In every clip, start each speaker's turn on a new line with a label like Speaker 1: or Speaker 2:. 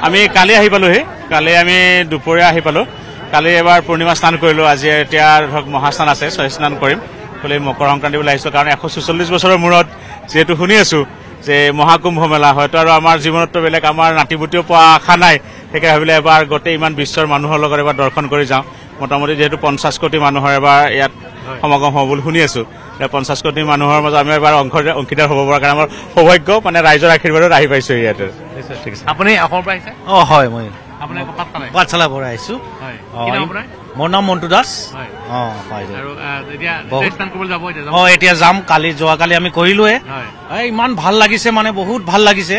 Speaker 1: আমি কালি আহি পালোহি কালি আমি দুপৰীয়া আহি পালো কালি এবাৰ পূৰ্ণিমা স্নান কৰিলো আজি এতিয়া ধৰক মহাস্নান আছে ছয় স্নান কৰিম বুলি মকৰ সংক্ৰান্তি বুলি আহিছো কাৰণ 144 বছৰৰ মূৰত যেহেতু শুনি আছো যে মহাকুম্ভ মেলা হয়তো আৰু আমাৰ জীৱনতো বেলেগ আমাৰ নাতিবুটিও পোৱা আশা নাই সেইকে ভাবিলে এবাৰ গোটেই ইমান বিশ্বৰ মানুহৰ লগত এবাৰ দৰ্শন কৰি যাওঁ মোটামুটি যেহেতু 50 কোটি মানুহৰ এবাৰ ইয়াত সমাগম হ'ব বুলি শুনি আছো 50 কোটি মানুহৰ মাজত আমি এবাৰ অংশীদাৰ হ'ব পৰা কাৰণ আমাৰ সৌভাগ্য মানে ৰাইজৰ আশীৰ্বাদত আহি পাইছো ইয়াতে ঠিক আছে আপুনি অসমৰ পৰা আহিছে
Speaker 2: হয় মই
Speaker 1: আপুনি ক'ত পালে
Speaker 2: পাঠশালা পৰা আহিছো
Speaker 1: হয় কি নাম আপোনাৰ
Speaker 2: মোৰ নাম মন্টু দাস
Speaker 1: হয়
Speaker 2: হয়
Speaker 1: আৰু এতিয়া স্থান কৰিবলৈ যাব
Speaker 2: এতিয়া যাম কালি যোৱাকালি আমি কৰিলোৱে ইমান ভাল লাগিছে মানে বহুত ভাল লাগিছে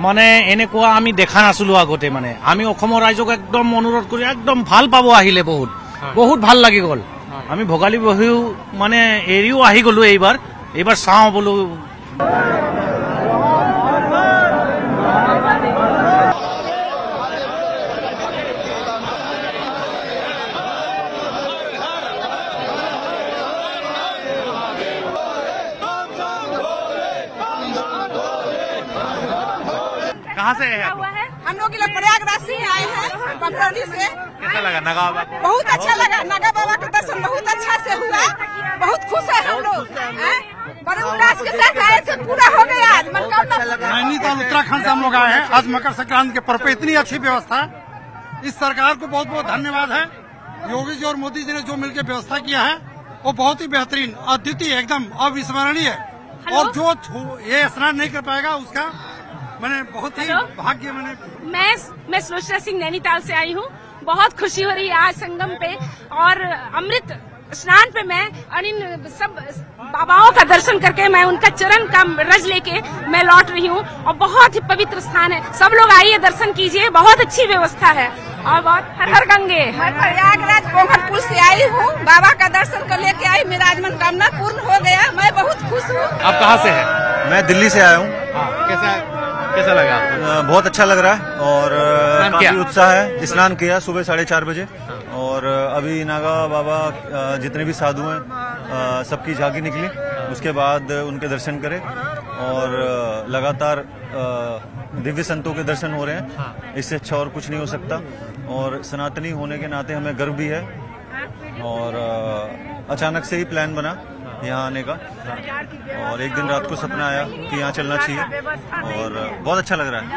Speaker 2: মানে এনেকুৱা আমি দেখা নাছিলো আগতে মানে আমি অসমৰ ৰাইজক একদম অনুৰোধ কৰি একদম ভাল পাব আহিলে বহুত বহুত ভাল লাগি গ'ল আমি ভোগালী বহিও মানে এৰিও আহি গ'লো এইবাৰ চাওঁ বোলো
Speaker 1: कहाँ से है
Speaker 3: हम लोग प्रयागराज से आए हैं बकरौली से।
Speaker 1: कैसा लगा नागा बाबा
Speaker 3: बहुत अच्छा लगा नागा बाबा का दर्शन बहुत अच्छा से हुआ बहुत खुश है हम लोग बड़े उल्लास के साथ आए थे पूरा हो गया आज
Speaker 4: नैनीताल उत्तराखंड से हम लोग आए हैं आज मकर संक्रांति के पर्व पे इतनी अच्छी व्यवस्था इस सरकार को बहुत बहुत धन्यवाद है योगी जी और मोदी जी ने जो मिलकर व्यवस्था किया है वो बहुत ही बेहतरीन अद्वितीय एकदम अविस्मरणीय और जो ये स्नान नहीं कर पाएगा उसका मैंने बहुत ही भाग्य
Speaker 5: मैं सुलोचना सिंह नैनीताल से आई हूँ बहुत खुशी हो रही है आज संगम पे और अमृत स्नान पे मैं और इन सब बाबाओं का दर्शन करके मैं उनका चरण का रज लेके मैं लौट रही हूँ और बहुत ही पवित्र स्थान है सब लोग आइए दर्शन कीजिए बहुत अच्छी व्यवस्था है और बहुत हर हर गंगे
Speaker 3: मैं प्रयागराज कोंघटपुर से आई हूँ बाबा का दर्शन कर लेके आई मेरा आज मनोकामना पूर्ण हो गया मैं बहुत खुश हूँ
Speaker 1: आप कहाँ से हैं
Speaker 2: मैं दिल्ली से आया हूँ
Speaker 1: कैसा लगा
Speaker 2: बहुत अच्छा लग रहा है और काफी उत्साह है स्नान किया सुबह 4:30 बजे और अभी नागा बाबा जितने भी साधु हैं सबकी झांकी निकली उसके बाद उनके दर्शन करे और लगातार दिव्य संतों के दर्शन हो रहे हैं इससे अच्छा और कुछ नहीं हो सकता और सनातनी होने के नाते हमें गर्व भी है और अचानक से ही प्लान बना यहाँ आने का और एक दिन रात को सपना आया कि यहाँ चलना चाहिए और बहुत अच्छा लग रहा है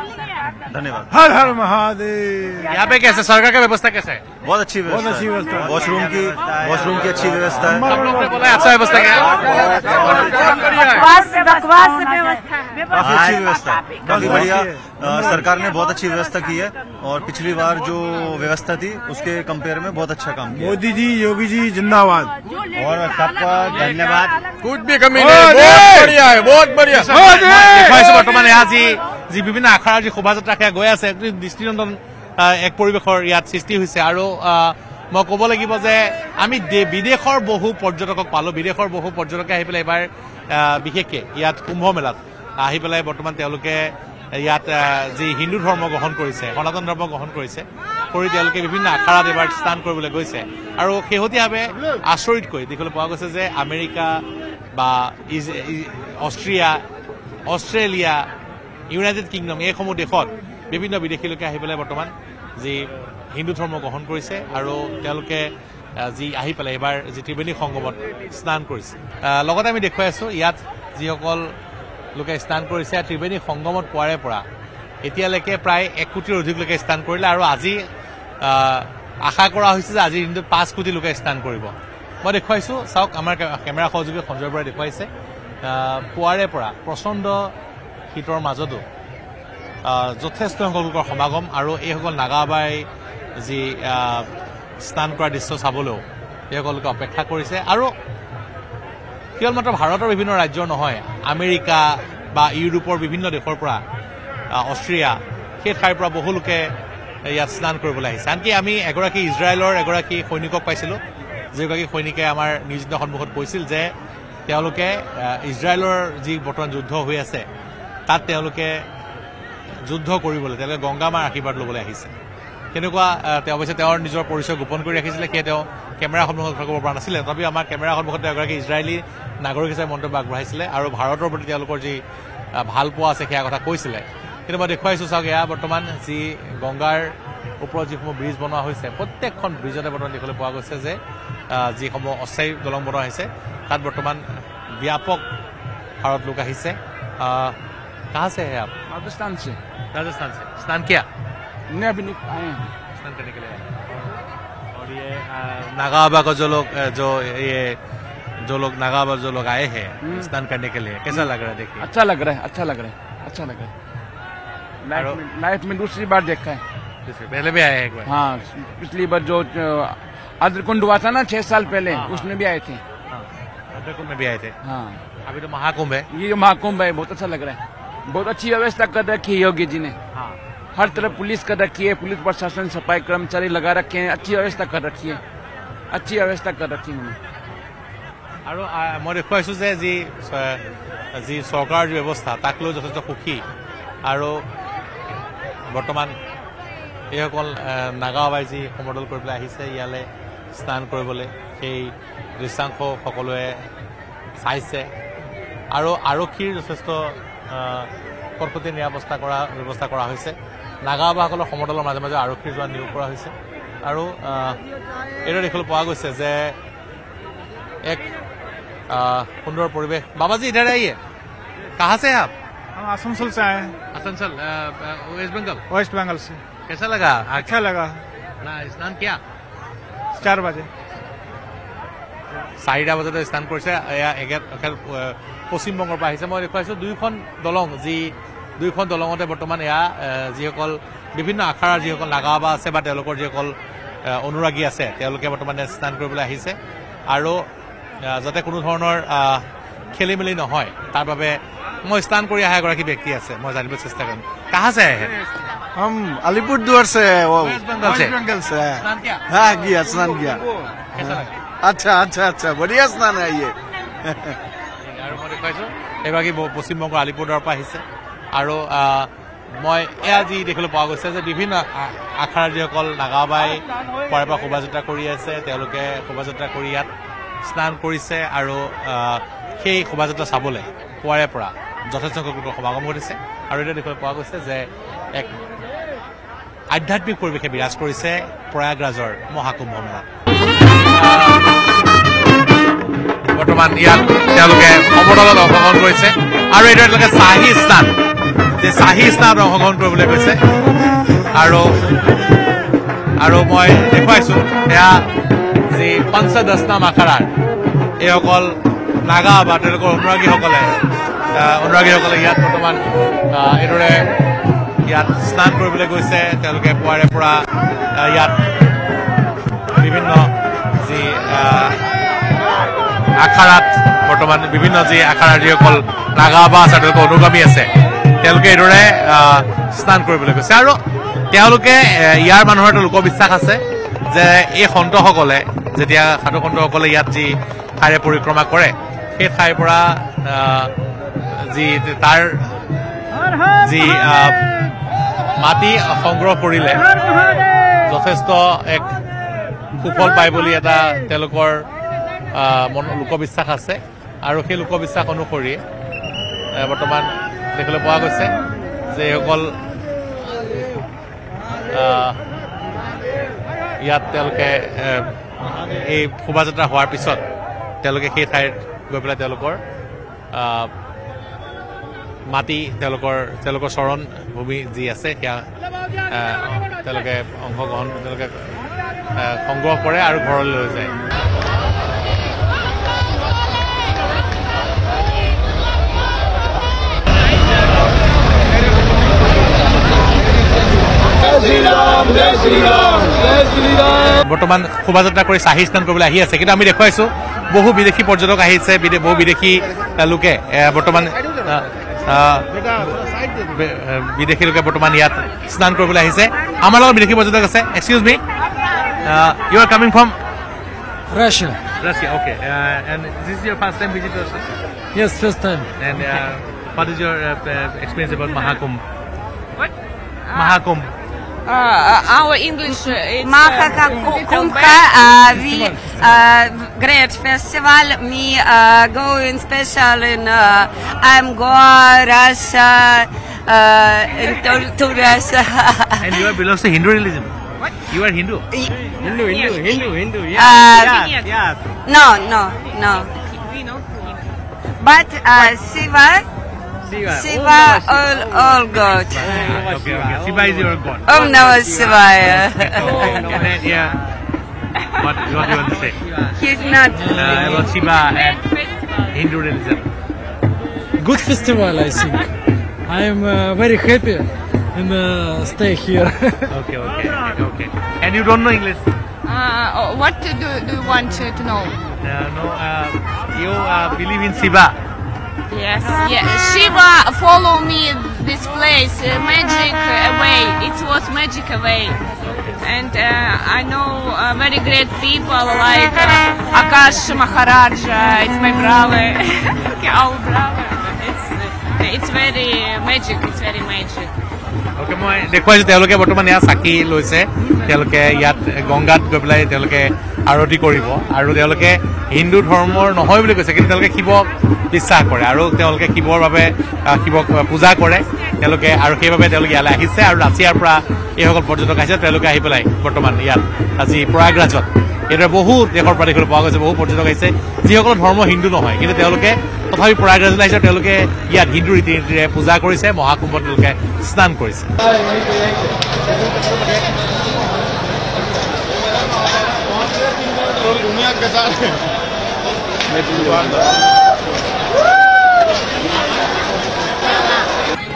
Speaker 2: धन्यवाद
Speaker 4: हर हर महादेव
Speaker 1: यहाँ पे कैसे सरकार का व्यवस्था कैसा है
Speaker 2: बहुत अच्छी व्यवस्था वॉशरूम की अच्छी व्यवस्था है
Speaker 1: सब लोग ने बोला अच्छा व्यवस्था क्या
Speaker 2: काफी अच्छी व्यवस्था काफी बढ़िया सरकार ने बहुत अच्छी व्यवस्था की है और पिछली बार जो व्यवस्था थी उसके कंपेयर में बहुत अच्छा काम किया
Speaker 4: मोदी जी योगी जी जिंदाबाद
Speaker 2: और सबका धन्यवाद
Speaker 1: कुछ भी कमी नहीं बहुत बढ़िया বৰ্তমান যি বিভিন্ন আখৰাৰ যি শোভাযাত্ৰা সেয়া গৈ আছে দৃষ্টিনন্দন এক পৰিৱেশৰ ইয়াত সৃষ্টি হৈছে আৰু মই ক'ব লাগিব যে আমি বিদেশৰ বহু পৰ্যটকক পালো বিদেশৰ বহু পৰ্যটকে আহি পেলাই এবাৰ বিশেষকৈ ইয়াত কুম্ভ মেলাত আহি পেলাই বৰ্তমান তেওঁলোকে ইয়াত যি হিন্দু ধৰ্ম গ্ৰহণ কৰিছে সনাতন ধৰ্ম গ্ৰহণ কৰিছে কৰি তেওঁলোকে বিভিন্ন আখৰাত এবাৰ স্নান কৰিবলৈ গৈছে আৰু শেহতীয়াভাৱে আচৰিতকৈ দেখিবলৈ পোৱা গৈছে যে আমেৰিকা বা অষ্ট্ৰেলিয়া ইউনাইটেড কিংডম এইসমূহ দেশত বিভিন্ন বিদেশী লোকে আহি পেলাই বৰ্তমান যি হিন্দু ধৰ্ম গ্ৰহণ কৰিছে আৰু তেওঁলোকে যি আহি পেলাই এবাৰ যি ত্ৰিবেণী সংগমত স্নান কৰিছে লগতে আমি দেখুৱাই আছো ইয়াত যিসকল লোকে স্নান কৰিছে ত্ৰিবেণী সংগমত পোৱাৰে পৰা এতিয়ালৈকে প্ৰায় 1 কোটিৰ অধিক লোকে স্নান কৰিলে আৰু আজি আশা কৰা হৈছে যে আজিৰ দিনটোত 5 কোটি লোকে স্নান কৰিব মই দেখুৱাইছো চাওক আমাৰ কেমেৰা সহযোগী সঞ্জয় বৰাই দেখুৱাইছে পোৱাৰে পৰা প্ৰচণ্ড শীতৰ মাজতো যথেষ্ট সংখ্যক লোকৰ সমাগম আৰু এইসকল নাগাবাই যি স্নান কৰা দৃশ্য চাবলৈও এইসকলকে অপেক্ষা কৰিছে আৰু কেৱল মাত্ৰ ভাৰতৰ বিভিন্ন ৰাজ্যৰ নহয় আমেৰিকা বা ইউৰোপৰ বিভিন্ন দেশৰ পৰা অষ্ট্ৰিয়া সেই ঠাইৰ পৰা বহু লোকে ইয়াত স্নান কৰিবলৈ আহিছে আনকি আমি এগৰাকী ইজৰাইলৰ এগৰাকী সৈনিকক পাইছিলোঁ যিগৰাকী সৈনিকে আমাৰ নিউজ সন্মুখত কৈছিল যে তেওঁলোকে ইজৰাইলৰ যি বৰ্তমান যুদ্ধ হৈ আছে তাত তেওঁলোকে যুদ্ধ কৰিবলৈ তেওঁলোকে গংগা মাৰ আশীৰ্বাদ ল'বলৈ আহিছে কেনেকুৱা তেওঁ অৱশ্যে তেওঁৰ নিজৰ পৰিচয় গোপন কৰি ৰাখিছিলে সেয়ে তেওঁ কেমেৰা সন্মুখত ক'ব পৰা নাছিলে তথাপিও আমাৰ কেমেৰা সন্মুখত এগৰাকী ইজৰাইলী নাগৰিক হিচাপে মন্তব্য আগবঢ়াইছিলে আৰু ভাৰতৰ প্ৰতি তেওঁলোকৰ যি ভাল পোৱা আছে সেয়া কথা কৈছিলে কিন্তু মই দেখুৱাইছোঁ চাওক এয়া বৰ্তমান যি গংগাৰ ওপৰত যিসমূহ ব্ৰিজ বনোৱা হৈছে প্ৰত্যেকখন ব্ৰিজতে বৰ্তমান দেখিবলৈ পোৱা গৈছে যে যিসমূহ অস্থায়ী দলং বনোৱা হৈছে তাত বৰ্তমান ব্যাপক হাৰত লোক আহিছে कहाँ से है आप
Speaker 6: राजस्थान से
Speaker 1: स्नान किया
Speaker 6: नहीं अभी नहीं आए हैं
Speaker 1: स्नान करने के लिए आए और ये नागाबा को जो लोग नागाबा जो लोग आए हैं स्नान करने के लिए कैसा लग रहा है देखिए
Speaker 6: अच्छा लग रहा है लाइफ में दूसरी बार देखा है
Speaker 1: पहले भी आए हैं एक बार
Speaker 6: हाँ पिछली बार जो आद्रकुंड हुआ था ना 6 साल पहले उसमें भी आए थे
Speaker 1: आद्रकुंड में भी आए थे
Speaker 6: हाँ
Speaker 1: अभी तो महाकुंभ है
Speaker 6: ये जो महाकुंभ है बहुत अच्छा लग रहा है बहुत अच्छी व्यवस्था कर रखी है योगी जी ने हर तरफ पुलिस कर रखी है पुलिस प्रशासन सफाई कर्मचारी लगा रखे हैं अच्छी व्यवस्था कर रखी है उन्होंने
Speaker 1: আৰু মই দেখুৱাইছোঁ যে যি চৰকাৰৰ যি ব্যৱস্থা তাক লৈ যথেষ্ট সুখী আৰু বৰ্তমান এইসকল নাগাবাই যি সমদল কৰি পেলাই আহিছে ইয়ালৈ স্নান কৰিবলৈ সেই দৃশ্যাংশ সকলোৱে চাইছে আৰু আৰক্ষীৰ যথেষ্ট কটকটীয়া ব্যৱস্থা কৰা হৈছে নাগাবাসকলৰ সমদলৰ মাজে মাজে আৰক্ষীৰ জোৱান নিয়োগ কৰা হৈছে আৰু এইদৰে দেখিবলৈ পোৱা গৈছে যে এক सुंदर परिवेश बाबा जी इधर आइए कहाँ से हैं आप
Speaker 7: हम आसनसोल से आए हैं
Speaker 1: आसनसोल
Speaker 7: वेस्ट बंगाल से
Speaker 1: कैसा लगा
Speaker 7: अच्छा लगा
Speaker 1: ना स्नान किया
Speaker 7: 4 बजे
Speaker 1: 4টা বজাতে স্নান কৰিছে পশ্চিমবংগৰ পৰা আহিছে মই দেখুৱাইছোঁ দুইখন দলঙতে বৰ্তমান এয়া যিসকল বিভিন্ন আখাৰাৰ যিসকল নাগাবা আছে বা তেওঁলোকৰ যিসকল অনুৰাগী আছে তেওঁলোকে বৰ্তমান স্নান কৰিবলৈ আহিছে আৰু যাতে কোনো ধৰণৰ খেলি মেলি নহয় তাৰ বাবে মই স্নান কৰি অহা এগৰাকী ব্যক্তি আছে মই জানিব চেষ্টা কৰিম कहाँ से आए हैं
Speaker 8: हम अलीपुरद्वार से
Speaker 1: वेस्ट बंगाल से
Speaker 8: स्नान किया हाँ किया स्नान किया अच्छा बढ़िया स्नान है ये
Speaker 1: আৰু মই দেখুৱাইছোঁ এগৰাকী পশ্চিমবংগৰ আলিপুৰদ্বাৰৰ পৰা আহিছে আৰু মই এয়া যি দেখিবলৈ পোৱা গৈছে যে বিভিন্ন আখাৰাৰ যিসকল নাগাবাই পুৱাৰে পৰা শোভাযাত্ৰা কৰি আছে তেওঁলোকে শোভাযাত্ৰা কৰি ইয়াত স্নান কৰিছে আৰু সেই শোভাযাত্ৰা চাবলৈ পুৱাৰে পৰা যথেষ্ট সংখ্যক লোকৰ সমাগম ঘটিছে আৰু এতিয়া দেখিবলৈ পোৱা গৈছে যে এক আধ্যাত্মিক পৰিৱেশে বিৰাজ কৰিছে প্ৰয়াগৰাজৰ মহাকুম্ভ মেলাত বৰ্তমান ইয়াত তেওঁলোকে সমদলত অংশগ্ৰহণ কৰিছে আৰু এইদৰে তেওঁলোকে চাহী স্নানত অংশগ্ৰহণ কৰিবলৈ গৈছে আৰু মই দেখুৱাইছোঁ এয়া যি পঞ্চদশনাম আখাৰাৰ এইসকল নাগা বা তেওঁলোকৰ অনুৰাগীসকলে ইয়াত বৰ্তমান এইদৰে ইয়াত স্নান কৰিবলৈ গৈছে তেওঁলোকে পুৱাৰে পৰা ইয়াত বিভিন্ন যি আখাৰাত বৰ্তমান বিভিন্ন যি আখাৰাৰ যিসকল নাগা বা আছে তেওঁলোকৰ অনুগামী আছে তেওঁলোকে এইদৰে স্নান কৰিবলৈ গৈছে আৰু তেওঁলোকে ইয়াৰ মানুহৰ এটা লোকবিশ্বাস আছে যে এই সন্তসকলে যেতিয়া সাধু সন্তসকলে ইয়াত যি ঠাইৰে পৰিক্ৰমা কৰে সেই ঠাইৰ পৰা তাৰ যি মাটি সংগ্ৰহ কৰিলে যথেষ্ট এক সুফল পায় বুলি এটা তেওঁলোকৰ লোকবিশ্বাস আছে আৰু সেই লোকবিশ্বাস অনুসৰি বৰ্তমান দেখিবলৈ পোৱা গৈছে যে এইসকল ইয়াত তেওঁলোকে এই শোভাযাত্ৰা হোৱাৰ পিছত তেওঁলোকে সেই ঠাইত গৈ পেলাই তেওঁলোকৰ মাটি তেওঁলোকৰ চৰণ ভূমি যি আছে সেয়া তেওঁলোকে সংগ্ৰহ কৰে আৰু ঘৰলৈ লৈ যায় বৰ্তমান শোভাযাত্ৰা কৰি চাহী স্নান কৰিবলৈ আহি আছে কিন্তু আমি দেখুৱাইছোঁ বহু বিদেশী পৰ্যটক আহিছে বহু বিদেশী লোকে বৰ্তমান বিদেশী লোকে বৰ্তমান ইয়াত স্নান কৰিবলৈ আহিছে আমাৰ লগত বিদেশী পৰ্যটক আছে excuse me you are coming from
Speaker 9: Russia.
Speaker 1: Okay. And this is your first time visit Russia?
Speaker 9: Yes, first time.
Speaker 1: And what is your experience about Mahakumbh?
Speaker 5: What?
Speaker 1: Mahakumbh.
Speaker 5: Our English is
Speaker 3: Mahakumbh, great festival. Me going special in I'm Goa, Russia, in Torturas.
Speaker 1: And you are belongs to Hindu religion. You are Hindu.
Speaker 9: Hindu.
Speaker 1: Yes.
Speaker 3: No. But Shiva, all God.
Speaker 1: Okay. Shiva is your god.
Speaker 3: Om Namah Shivaya.
Speaker 1: Yeah. What do you want to say?
Speaker 3: He's not.
Speaker 1: About Shiva and Hindu religion.
Speaker 9: Good festival, I think. I am very happy and stay here.
Speaker 1: Okay. And you don't know English?
Speaker 5: What do you want to know?
Speaker 1: You believe in Shiva?
Speaker 5: Yes. Shiva follow me this place, magic away. It was magic away. And I know very great people like Akash Maharaja. It's my brother. Our brother. It's very magic.
Speaker 1: Okay, মই দেখুৱাইছো তেওঁলোকে বৰ্তমান ইয়াত চাকি লৈছে তেওঁলোকে ইয়াত গংগাত গৈ পেলাই তেওঁলোকে আৰতি কৰিব আৰু তেওঁলোকে হিন্দু ধৰ্মৰ নহয় বুলি কৈছে কিন্তু তেওঁলোকে শিৱক বিশ্বাস কৰে আৰু তেওঁলোকে শিৱৰ বাবে শিৱক পূজা কৰে তেওঁলোকে আৰু সেইবাবে তেওঁলোকে ইয়ালৈ আহিছে আৰু ৰাছিয়াৰ পৰা এইসকল পৰ্যটক আহিছে তেওঁলোকে আহি পেলাই বৰ্তমান ইয়াত আজি প্ৰয়াগৰাজত এইদৰে বহুত দেশৰ পৰা দেখিবলৈ পোৱা গৈছে বহু পৰ্যটক আহিছে যিসকল ধৰ্ম হিন্দু নহয় কিন্তু তেওঁলোকে তথাপি প্ৰয়াগৰাজলৈ আহিছে তেওঁলোকে ইয়াত হিন্দু ৰীতি নীতিৰে পূজা কৰিছে মহাকুম্ভত তেওঁলোকে স্নান কৰিছে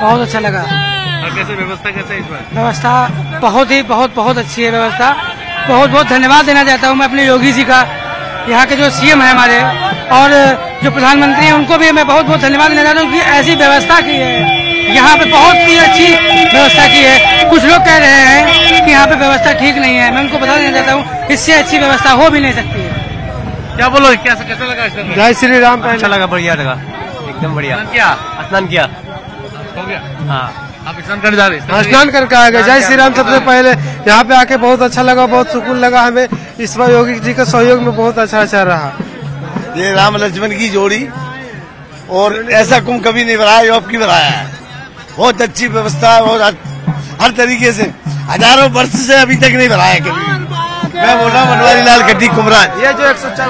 Speaker 10: बहुत अच्छा लगा
Speaker 1: कैसे व्यवस्था कैसे इस बार
Speaker 10: व्यवस्था बहुत अच्छी है व्यवस्था बहुत धन्यवाद देना चाहता हूँ मैं अपने योगी जी का यहाँ के जो सीएम है हमारे और जो प्रधानमंत्री हैं उनको भी मैं बहुत धन्यवाद देना चाहता हूँ कि ऐसी व्यवस्था की है यहाँ पे बहुत ही अच्छी व्यवस्था की है कुछ लोग कह रहे हैं कि यहाँ पे व्यवस्था ठीक नहीं है मैं उनको बता देना चाहता हूँ इससे अच्छी व्यवस्था हो भी नहीं सकती है
Speaker 1: क्या बोलो कैसा लगा
Speaker 10: जय श्री राम
Speaker 9: अच्छा लगा बढ़िया लगा एकदम बढ़िया स्नान किया
Speaker 1: हो गया हाँ आप स्नान करने जा रहे हैं
Speaker 10: स्नान करके आ गए जय श्री राम सबसे पहले यहाँ पे आके बहुत अच्छा लगा बहुत सुकून लगा हमें इस बार योगी जी के सहयोग में बहुत अच्छा रहा
Speaker 8: ये राम लक्ष्मण की जोड़ी और ऐसा कुंभ कभी नहीं बनाया जो अब की बनाया है बहुत अच्छी व्यवस्था है बहुत हर तरीके से हजारों वर्ष से अभी तक नहीं बनाया कभी मैं बोल रहा हूँ बनवारी लाल गड्डी कुमरान ये जो 104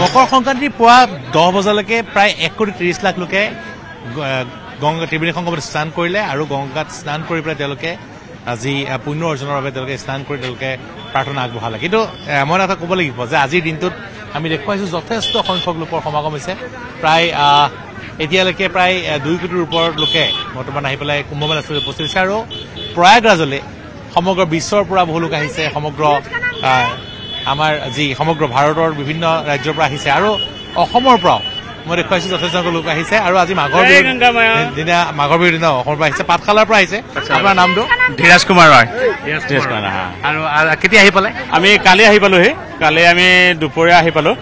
Speaker 1: মকৰ সংক্ৰান্তি পুৱা 10 বজালৈকে প্ৰায় 1.30 লাখ লোকে গংগা ত্ৰিবেণী সংগমত স্নান কৰিলে আৰু গংগাত স্নান কৰি পেলাই তেওঁলোকে আজি পুণ্য অৰ্জনৰ বাবে তেওঁলোকে স্নান কৰি তেওঁলোকে প্ৰাৰ্থনা আগবঢ়ালে কিন্তু মই এটা ক'ব লাগিব যে আজিৰ দিনটোত আমি দেখুৱাইছো যথেষ্ট সংখ্যক লোকৰ সমাগম হৈছে প্ৰায় এতিয়ালৈকে প্ৰায় 2 কোটিৰ ওপৰত লোকে বৰ্তমান আহি পেলাই কুম্ভমেলাত উপস্থিত হৈছে আৰু প্ৰয়াগৰাজলৈ সমগ্ৰ বিশ্বৰ পৰা বহু লোক আহিছে সমগ্ৰ আমাৰ যি সমগ্ৰ ভাৰতৰ বিভিন্ন ৰাজ্যৰ পৰা আহিছে আৰু অসমৰ পৰাও মই দেখুৱাইছো যথেষ্ট লোক আহিছে আৰু আজি মাঘৰ বিহুৰ দিনা অসমৰ পৰা আহিছে পাঠশালাৰ পৰা আহিছে আপোনাৰ নামটো
Speaker 11: ধীৰাজ কুমাৰ ৰায়
Speaker 1: আৰু কেতিয়া আহি পালে
Speaker 11: আমি কালি আহি পালোহি কালি আমি দুপৰীয়া আহি পালো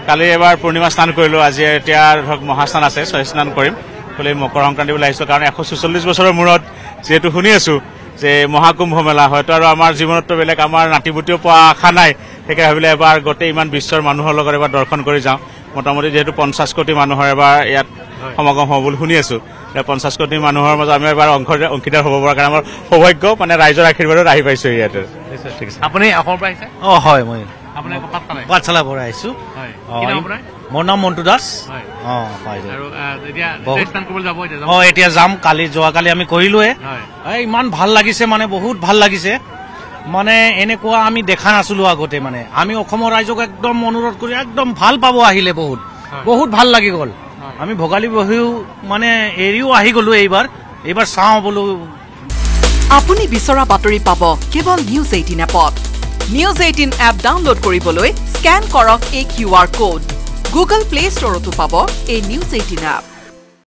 Speaker 11: কালি এবাৰ পূৰ্ণিমা স্নান কৰিলো আজি এতিয়া ধৰক মহাস্নান আছে ছয় স্নান কৰিম বুলি মকৰ সংক্ৰান্তি বুলি আহিছো কাৰণ 144 বছৰৰ মূৰত যেহেতু শুনি আছো যে মহাকুম্ভ মেলা হয়তো আৰু আমাৰ জীৱনতো বেলেগ আমাৰ নাতিবুটিও পোৱা আশা নাই সেইকাৰণে ভাবিলে এবাৰ গোটেই ইমান বিশ্বৰ মানুহৰ লগত এবাৰ দৰ্শন কৰি যাওঁ মোটামুটি যেহেতু 50 কোটি মানুহৰ এবাৰ ইয়াত সমাগম হ'ব বুলি শুনি আছো 50 কোটি মানুহৰ মাজত আমি এবাৰ অংশীদাৰ হ'ব পৰা কাৰণ আমাৰ সৌভাগ্য মানে ৰাইজৰ আশীৰ্বাদত আহি পাইছো ইয়াতে ঠিক আছে
Speaker 1: আপুনি অসমৰ পৰা আহিছে
Speaker 12: হয় মই
Speaker 1: আপুনি
Speaker 12: পাঠশালাৰ পৰা আহিছো মোৰ নাম মন্টু দাস এতিয়া যাম যোৱাকালি আমি কৰিলোৱে ইমান ভাল লাগিছে মানে বহুত ভাল লাগিছে মানে এনেকুৱা আমি দেখা নাছিলো আগতে মানে আমি অসমৰ ৰাইজক একদম অনুৰোধ কৰি একদম ভাল পাব আহিলে বহুত ভাল লাগি গ'ল আমি ভোগালী বিহু মানে এৰিও আহি গ'লো এইবাৰ চাওঁ বোলো
Speaker 13: আপুনি বিচৰা বাতৰি পাব কেৱল নিউজ 18 এপত নিউজ 18 এপ ডাউনলোড কৰিবলৈ স্ক্যান কৰক এই QR কোড গুগল প্লে ষ্টৰতো পাব এই নিউজ 18 এপ